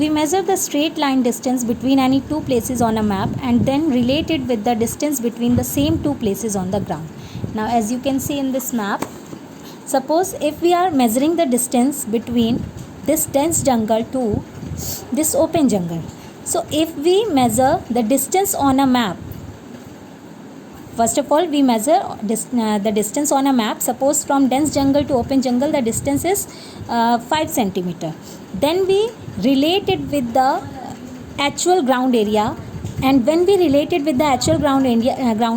we measure the straight line distance between any two places on a map and then relate it with the distance between the same two places on the ground. Now as you can see in this map, suppose if we are measuring the distance between this dense jungle to this open jungle. So if we measure the distance on a map, first of all we measure the distance on a map. Suppose from dense jungle to open jungle the distance is 5 centimeter. Then we relate it with the actual ground area, and when we relate it with the actual ground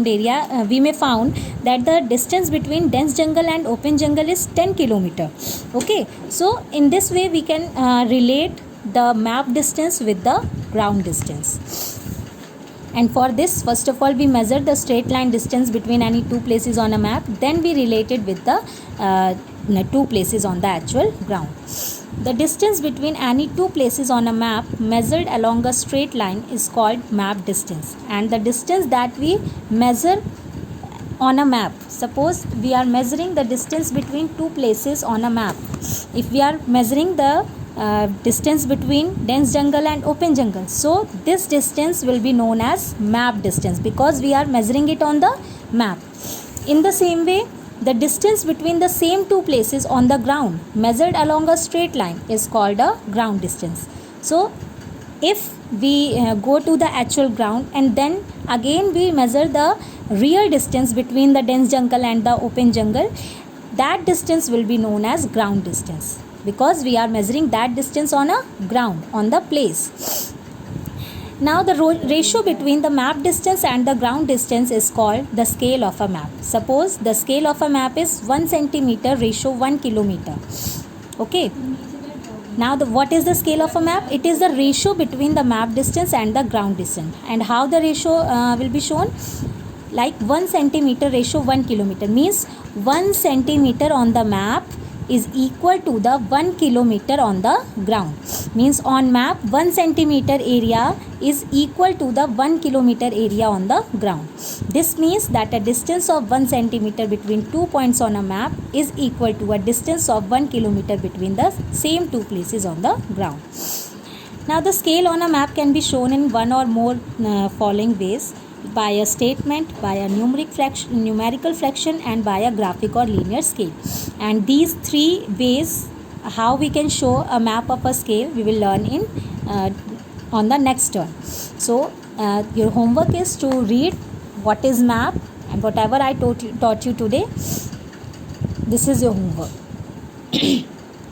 area, we may found that the distance between dense jungle and open jungle is 10 kilometer. Okay, so in this way we can relate the map distance with the ground distance. And for this, first of all we measure the straight line distance between any two places on a map, then we relate it with the two places on the actual ground. The distance between any two places on a map measured along a straight line is called map distance. And the distance that we measure on a map, suppose we are measuring the distance between two places on a map. If we are measuring the distance between dense jungle and open jungle, so this distance will be known as map distance because we are measuring it on the map. In the same way, the distance between the same two places on the ground measured along a straight line is called a ground distance. So if we go to the actual ground and then again we measure the real distance between the dense jungle and the open jungle, that distance will be known as ground distance because we are measuring that distance on a ground, on the place. Now the ratio between the map distance and the ground distance is called the scale of a map. Suppose the scale of a map is 1 centimeter ratio 1 kilometer. Okay. Now what is the scale of a map? It is the ratio between the map distance and the ground distance. And how the ratio will be shown? Like 1 centimeter ratio 1 kilometer means 1 centimeter on the map is equal to the 1 kilometer on the ground. Means on map 1 centimeter area is equal to the 1 kilometer area on the ground. This means that a distance of 1 centimeter between two points on a map is equal to a distance of 1 kilometer between the same two places on the ground. Now the scale on a map can be shown in one or more following ways: by a statement, by a numerical fraction, and by a graphic or linear scale. And these three ways how we can show a map of a scale we will learn in on the next turn. So your homework is to read what is map, and whatever I taught you today, this is your homework.